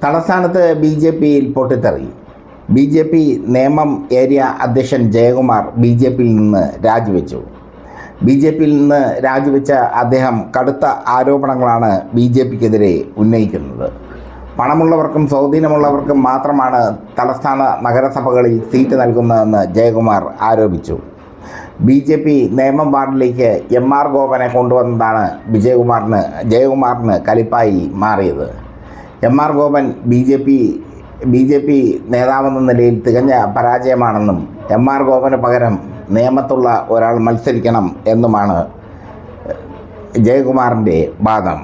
തലസ്ഥാനത്ത് BJPയിൽ പൊട്ടിത്തെറി. BJP Nemom area അധ്യക്ഷൻ ജയകുമാർ BJPയിൽ നിന്ന് രാജിവെച്ചു. BJPയിൽ നിന്ന് രാജിവെച്ച അദ്ദേഹം കടുത്ത ആരോപണങ്ങളാണ് BJPക്കെതിരെ ഉന്നയിക്കുന്നത്. പണമുള്ളവർക്കും സ്വാധീനമുള്ളവർക്കും മാത്രമാണ് തലസ്ഥാന നഗരസഭകളിൽ സീറ്റ് നൽകുന്നതെന്ന് ജയകുമാർ ആരോപിച്ചു. BJP നേമം വാർഡിലേക്ക് MR ഗോപനെ കൊണ്ടുവന്നതാണ് ജയകുമാറിന് കലിപ്പായി മാറിയത്. MR ഗോപൻ BJP നേതാവെന്ന നിലയിൽ തികഞ്ഞ പരാജയമാണെന്നും MR ഗോപന് പകരം നേമത്തുള്ള ഒരാൾ മത്സരിക്കണം എന്നുമാണ് ജയകുമാറിൻ്റെ വാദം.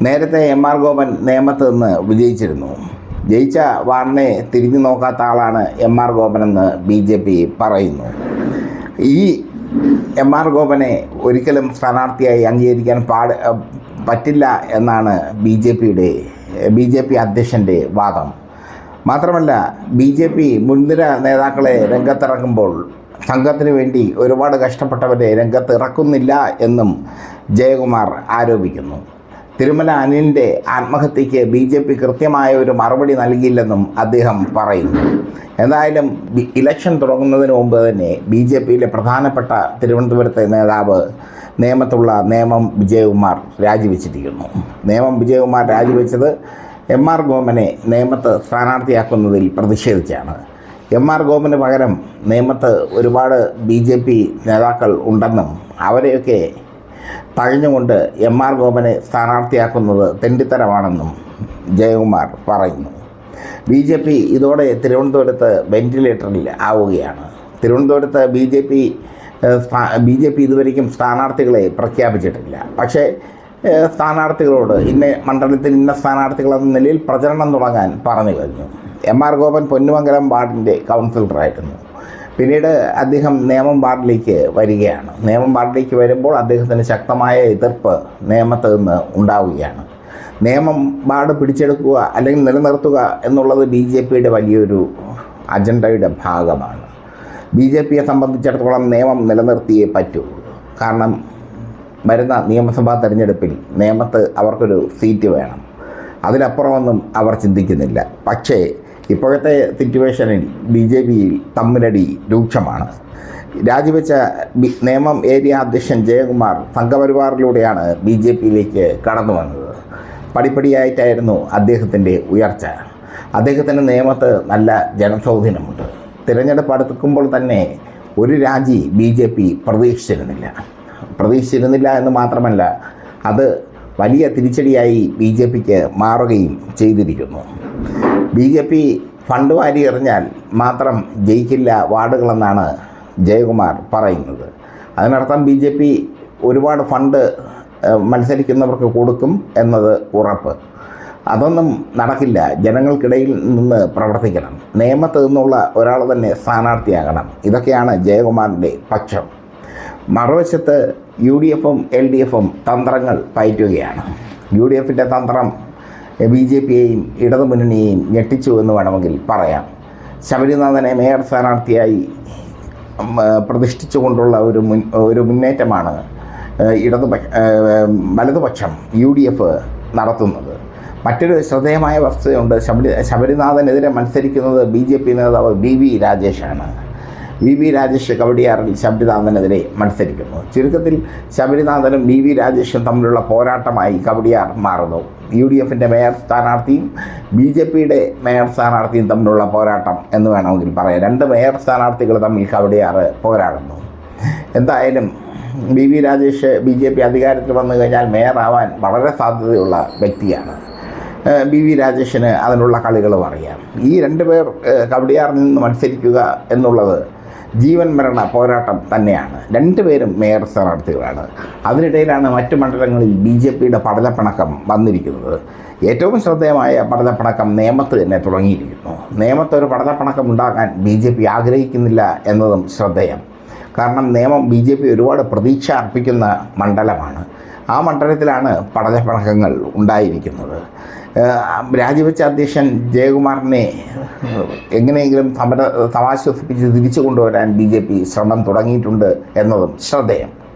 നേരത്തെ MR ഗോപൻ നേമത്ത് നിന്ന് വിജയിച്ചിരുന്നു. ജയിച്ച വാർഡിനെ തിരിഞ്ഞു നോക്കാത്ത ആളാണ് MR ഗോപനെന്ന് BJP പറയുന്നു. ഈ MR ഗോപനെ ഒരിക്കലും സ്ഥാനാർത്ഥിയായി അംഗീകരിക്കാൻ പറ്റില്ല എന്നാണ് BJP അധ്യക്ഷൻ്റെ വാദം. മാത്രമല്ല BJP മുൻനിര നേതാക്കളെ രംഗത്തിറക്കുമ്പോൾ സംഘത്തിന് വേണ്ടി ഒരുപാട് കഷ്ടപ്പെട്ടവരെ രംഗത്തിറക്കുന്നില്ല എന്നും ജയകുമാർ ആരോപിക്കുന്നു. തിരുമല അനിലിൻ്റെ ആത്മഹത്യയ്ക്ക് BJP കൃത്യമായ ഒരു മറുപടി നൽകിയില്ലെന്നും അദ്ദേഹം പറയുന്നു. എന്തായാലും ഇലക്ഷൻ തുടങ്ങുന്നതിന് മുമ്പ് തന്നെ BJPയിലെ പ്രധാനപ്പെട്ട തിരുവനന്തപുരത്തെ നേതാവ് നേമത്തുള്ള നേമം വിജയകുമാർ രാജിവെച്ചിരിക്കുന്നു. നേമം വിജയകുമാർ രാജിവെച്ചത് MR ഗോപനെ നേമത്ത് സ്ഥാനാർത്ഥിയാക്കുന്നതിൽ പ്രതിഷേധിച്ചാണ്. MR ഗോപന് പകരം നേമത്ത് ഒരുപാട് BJP നേതാക്കൾ ഉണ്ടെന്നും അവരെയൊക്കെ തഴഞ്ഞുകൊണ്ട് MR ഗോപനെ സ്ഥാനാർത്ഥിയാക്കുന്നത് തെണ്ടിത്തരമാണെന്നും ജയകുമാർ പറയുന്നു. BJP ഇതോടെ തിരുവനന്തപുരത്ത് വെന്റിലേറ്ററിൽ ആവുകയാണ്. തിരുവനന്തപുരത്ത് BJP ഇതുവരെയും സ്ഥാനാർത്ഥികളെ പ്രഖ്യാപിച്ചിട്ടില്ല. പക്ഷേ സ്ഥാനാർത്ഥികളോട് ഇന്ന മണ്ഡലത്തിൽ ഇന്ന സ്ഥാനാർത്ഥികളെന്ന നിലയിൽ പ്രചരണം തുടങ്ങാൻ പറഞ്ഞു കഴിഞ്ഞു. MR ഗോപൻ പൊന്നുമംഗലം വാർഡിൻ്റെ കൗൺസിലറായിരുന്നു. പിന്നീട് അദ്ദേഹം നേമം വാർഡിലേക്ക് വരികയാണ്. നേമം വാർഡിലേക്ക് വരുമ്പോൾ അദ്ദേഹത്തിന് ശക്തമായ എതിർപ്പ് നേമത്ത് നിന്ന് ഉണ്ടാവുകയാണ്. നേമം വാർഡ് പിടിച്ചെടുക്കുക അല്ലെങ്കിൽ നിലനിർത്തുക എന്നുള്ളത് BJPയുടെ വലിയൊരു അജണ്ടയുടെ ഭാഗമാണ്. BJPയെ സംബന്ധിച്ചിടത്തോളം നേമം നിലനിർത്തിയേ പറ്റൂ. കാരണം വരുന്ന നിയമസഭാ തെരഞ്ഞെടുപ്പിൽ നേമത്ത് അവർക്കൊരു സീറ്റ് വേണം. അതിലപ്പുറമൊന്നും അവർ ചിന്തിക്കുന്നില്ല. പക്ഷേ ഇപ്പോഴത്തെ സിറ്റുവേഷനിൽ BJPയിൽ തമ്മിലടി രൂക്ഷമാണ്. രാജിവെച്ച നേമം ഏരിയ അധ്യക്ഷൻ ജയകുമാർ സംഘപരിവാറിലൂടെയാണ് BJPയിലേക്ക് കടന്നു വന്നത്. പടിപ്പടിയായിട്ടായിരുന്നു അദ്ദേഹത്തിൻ്റെ ഉയർച്ച. അദ്ദേഹത്തിന് നേമത്ത് നല്ല ജനസ്വാധീനമുണ്ട്. തിരഞ്ഞെടുപ്പ് അടുക്കുമ്പോൾ തന്നെ ഒരു രാജി BJP പ്രതീക്ഷിച്ചിരുന്നില്ല എന്ന് മാത്രമല്ല, അത് വലിയ തിരിച്ചടിയായി BJPക്ക് മാറുകയും ചെയ്തിരിക്കുന്നു. BJP ഫണ്ട് വാരി എറിഞ്ഞാൽ മാത്രം ജയിക്കില്ല വാർഡുകളെന്നാണ് ജയകുമാർ പറയുന്നത്. അതിനർത്ഥം BJP ഒരുപാട് ഫണ്ട് മത്സരിക്കുന്നവർക്ക് കൊടുക്കും എന്നത് ഉറപ്പ്. അതൊന്നും നടക്കില്ല. ജനങ്ങൾക്കിടയിൽ നിന്ന് പ്രവർത്തിക്കണം. നേമത്ത് നിന്നുള്ള ഒരാൾ തന്നെ സ്ഥാനാർത്ഥിയാകണം. ഇതൊക്കെയാണ് ജയകുമാറിൻ്റെ പക്ഷം. മറുവശത്ത് UDFും LDFും തന്ത്രങ്ങൾ പയറ്റുകയാണ്. UDFിൻ്റെ തന്ത്രം BJPയെയും ഇടതുമുന്നണിയെയും ഞെട്ടിച്ചു എന്ന് വേണമെങ്കിൽ പറയാം. ശബരിനാഥനെ മേയർ സ്ഥാനാർത്ഥിയായി പ്രതിഷ്ഠിച്ചുകൊണ്ടുള്ള ഒരു മുന്നേറ്റമാണ് വലതുപക്ഷം UDF നടത്തുന്നത്. മറ്റൊരു ശ്രദ്ധേയമായ വസ്തുതയുണ്ട്. ശബരിനാഥനെതിരെ മത്സരിക്കുന്നത് BJP നേതാവ് VV രാജേഷാണ്. VV രാജേഷ് കവടിയാറിൽ ശബരിനാഥനെതിരെ മത്സരിക്കുന്നു. ചുരുക്കത്തിൽ ശബരിനാഥനും VV രാജേഷും തമ്മിലുള്ള പോരാട്ടമായി കവടിയാർ മാറുന്നു. UDFിൻ്റെ മേയർ സ്ഥാനാർത്ഥിയും BJPയുടെ മേയർ സ്ഥാനാർത്ഥിയും തമ്മിലുള്ള പോരാട്ടം എന്ന് വേണമെങ്കിൽ പറയാം. രണ്ട് മേയർ സ്ഥാനാർത്ഥികൾ തമ്മിൽ കവടിയാർ പോരാടുന്നു. എന്തായാലും VV രാജേഷ് BJP അധികാരത്തിൽ വന്നു കഴിഞ്ഞാൽ മേയറാവാൻ വളരെ സാധ്യതയുള്ള വ്യക്തിയാണ്. VV രാജേഷിന് അതിനുള്ള കളികളും അറിയാം. ഈ രണ്ടുപേർ കവടിയാറിൽ നിന്ന് മത്സരിക്കുക എന്നുള്ളത് ജീവൻ മരണ പോരാട്ടം തന്നെയാണ്. രണ്ടുപേരും മേയർ സ്ഥാനാർത്ഥികളാണ്. അതിനിടയിലാണ് മറ്റു മണ്ഡലങ്ങളിൽ BJPയുടെ പടലപ്പിണക്കം വന്നിരിക്കുന്നത്. ഏറ്റവും ശ്രദ്ധേയമായ പടലപ്പിണക്കം നേമത്ത് തന്നെ തുടങ്ങിയിരിക്കുന്നു. നേമത്ത് ഒരു പടലപ്പിണക്കം ഉണ്ടാകാൻ BJP ആഗ്രഹിക്കുന്നില്ല എന്നതും ശ്രദ്ധേയം. കാരണം നേമം BJP ഒരുപാട് പ്രതീക്ഷ അർപ്പിക്കുന്ന മണ്ഡലമാണ്. ആ മണ്ഡലത്തിലാണ് പടലപ്പിണക്കങ്ങൾ ഉണ്ടായിരിക്കുന്നത്. രാജിവെച്ച അധ്യക്ഷൻ ജയകുമാറിനെ എങ്ങനെയെങ്കിലും സമാശ്വസിപ്പിച്ച് തിരിച്ചു കൊണ്ടുവരാൻ BJP ശ്രമം തുടങ്ങിയിട്ടുണ്ട് എന്നതും ശ്രദ്ധേയം.